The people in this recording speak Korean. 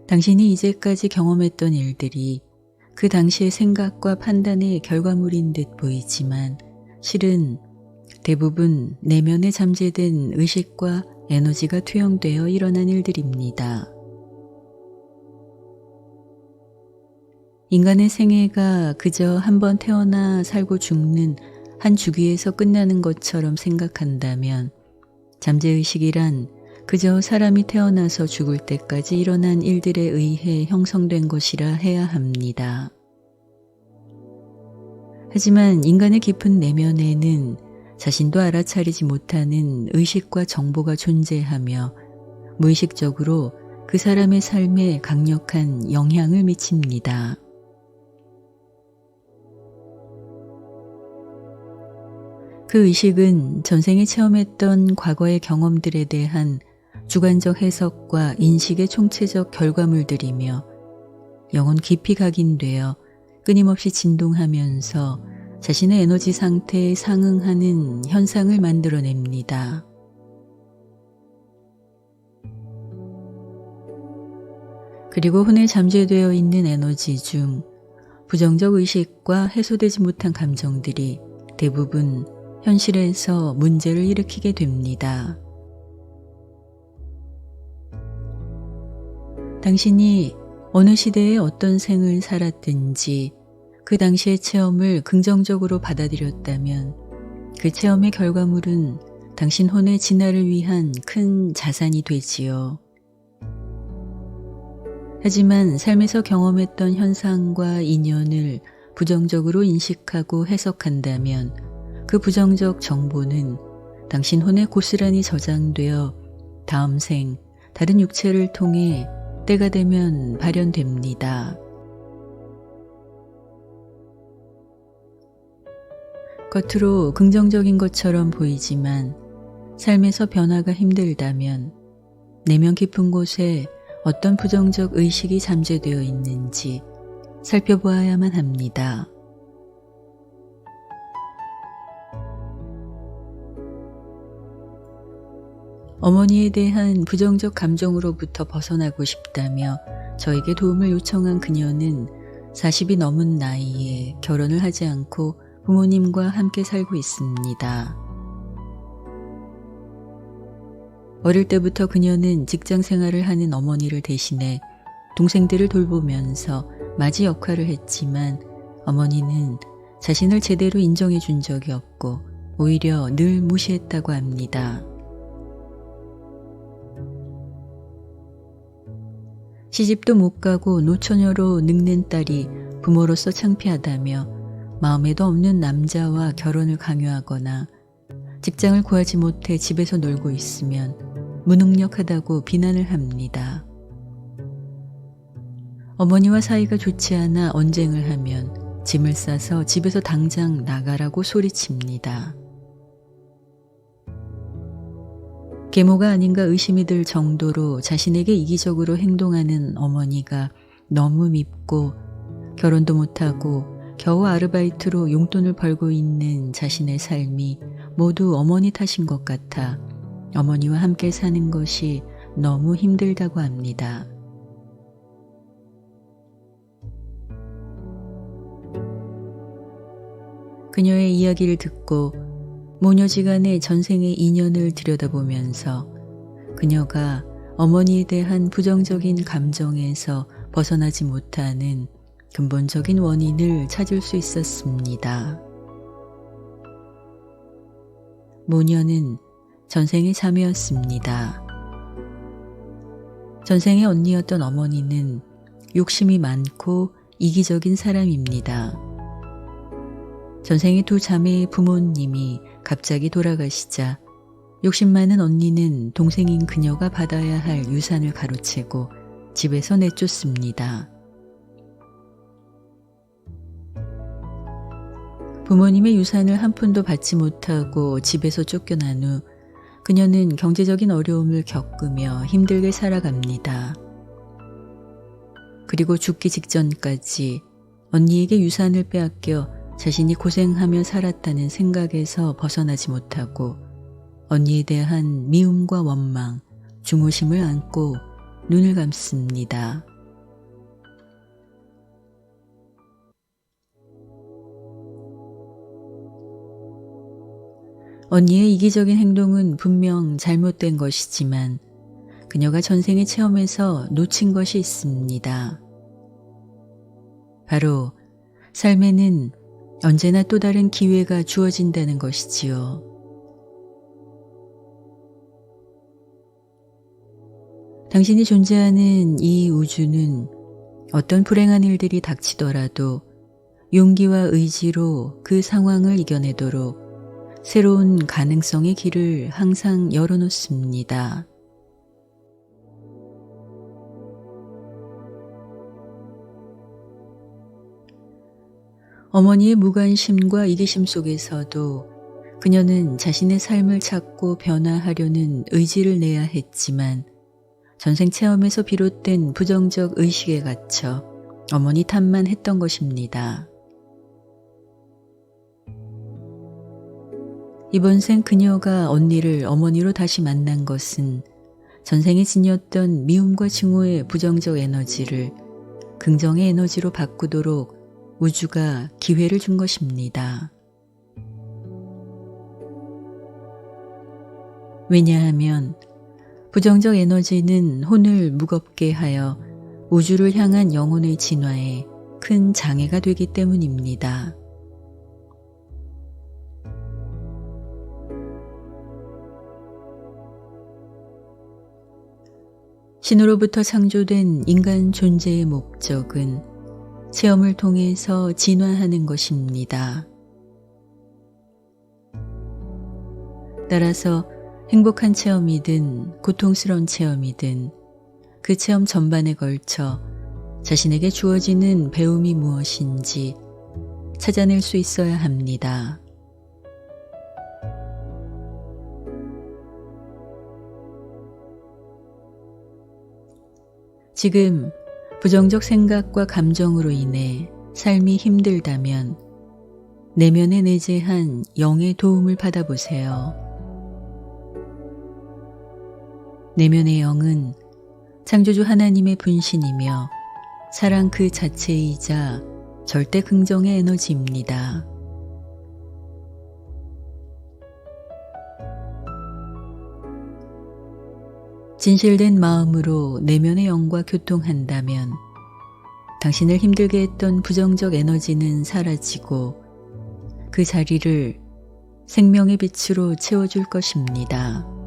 당신이 이제까지 경험했던 일들이 그 당시의 생각과 판단의 결과물인 듯 보이지만 실은 대부분 내면에 잠재된 의식과 에너지가 투영되어 일어난 일들입니다. 인간의 생애가 그저 한 번 태어나 살고 죽는 한 주기에서 끝나는 것처럼 생각한다면 잠재의식이란 그저 사람이 태어나서 죽을 때까지 일어난 일들에 의해 형성된 것이라 해야 합니다. 하지만 인간의 깊은 내면에는 자신도 알아차리지 못하는 의식과 정보가 존재하며 무의식적으로 그 사람의 삶에 강력한 영향을 미칩니다. 그 의식은 전생에 체험했던 과거의 경험들에 대한 주관적 해석과 인식의 총체적 결과물들이며 영혼 깊이 각인되어 끊임없이 진동하면서 자신의 에너지 상태에 상응하는 현상을 만들어냅니다. 그리고 혼에 잠재되어 있는 에너지 중 부정적 의식과 해소되지 못한 감정들이 대부분 현실에서 문제를 일으키게 됩니다. 당신이 어느 시대에 어떤 생을 살았든지 그 당시의 체험을 긍정적으로 받아들였다면 그 체험의 결과물은 당신 혼의 진화를 위한 큰 자산이 되지요. 하지만 삶에서 경험했던 현상과 인연을 부정적으로 인식하고 해석한다면 그 부정적 정보는 당신 혼에 고스란히 저장되어 다음 생, 다른 육체를 통해 때가 되면 발현됩니다. 겉으로 긍정적인 것처럼 보이지만 삶에서 변화가 힘들다면 내면 깊은 곳에 어떤 부정적 의식이 잠재되어 있는지 살펴보아야만 합니다. 어머니에 대한 부정적 감정으로부터 벗어나고 싶다며 저에게 도움을 요청한 그녀는 40이 넘은 나이에 결혼을 하지 않고 부모님과 함께 살고 있습니다. 어릴 때부터 그녀는 직장 생활을 하는 어머니를 대신해 동생들을 돌보면서 맞이 역할을 했지만 어머니는 자신을 제대로 인정해 준 적이 없고 오히려 늘 무시했다고 합니다. 시집도 못 가고 노처녀로 늙는 딸이 부모로서 창피하다며 마음에도 없는 남자와 결혼을 강요하거나 직장을 구하지 못해 집에서 놀고 있으면 무능력하다고 비난을 합니다. 어머니와 사이가 좋지 않아 언쟁을 하면 짐을 싸서 집에서 당장 나가라고 소리칩니다. 계모가 아닌가 의심이 들 정도로 자신에게 이기적으로 행동하는 어머니가 너무 밉고 결혼도 못하고 겨우 아르바이트로 용돈을 벌고 있는 자신의 삶이 모두 어머니 탓인 것 같아 어머니와 함께 사는 것이 너무 힘들다고 합니다. 그녀의 이야기를 듣고 모녀지간의 전생의 인연을 들여다보면서 그녀가 어머니에 대한 부정적인 감정에서 벗어나지 못하는 근본적인 원인을 찾을 수 있었습니다. 모녀는 전생의 자매였습니다. 전생의 언니였던 어머니는 욕심이 많고 이기적인 사람입니다. 전생의 두 자매의 부모님이 갑자기 돌아가시자 욕심 많은 언니는 동생인 그녀가 받아야 할 유산을 가로채고 집에서 내쫓습니다. 부모님의 유산을 한 푼도 받지 못하고 집에서 쫓겨난 후 그녀는 경제적인 어려움을 겪으며 힘들게 살아갑니다. 그리고 죽기 직전까지 언니에게 유산을 빼앗겨 자신이 고생하며 살았다는 생각에서 벗어나지 못하고 언니에 대한 미움과 원망, 중후심을 안고 눈을 감습니다. 언니의 이기적인 행동은 분명 잘못된 것이지만 그녀가 전생의 체험에서 놓친 것이 있습니다. 바로 삶에는 언제나 또 다른 기회가 주어진다는 것이지요. 당신이 존재하는 이 우주는 어떤 불행한 일들이 닥치더라도 용기와 의지로 그 상황을 이겨내도록 새로운 가능성의 길을 항상 열어놓습니다. 어머니의 무관심과 이기심 속에서도 그녀는 자신의 삶을 찾고 변화하려는 의지를 내야 했지만 전생 체험에서 비롯된 부정적 의식에 갇혀 어머니 탓만 했던 것입니다. 이번 생 그녀가 언니를 어머니로 다시 만난 것은 전생에 지녔던 미움과 증오의 부정적 에너지를 긍정의 에너지로 바꾸도록 우주가 기회를 준 것입니다. 왜냐하면 부정적 에너지는 혼을 무겁게 하여 우주를 향한 영혼의 진화에 큰 장애가 되기 때문입니다. 신으로부터 창조된 인간 존재의 목적은 체험을 통해서 진화하는 것입니다. 따라서 행복한 체험이든 고통스러운 체험이든 그 체험 전반에 걸쳐 자신에게 주어지는 배움이 무엇인지 찾아낼 수 있어야 합니다. 지금 부정적 생각과 감정으로 인해 삶이 힘들다면 내면에 내재한 영의 도움을 받아보세요. 내면의 영은 창조주 하나님의 분신이며 사랑 그 자체이자 절대 긍정의 에너지입니다. 진실된 마음으로 내면의 영과 교통한다면 당신을 힘들게 했던 부정적 에너지는 사라지고 그 자리를 생명의 빛으로 채워줄 것입니다.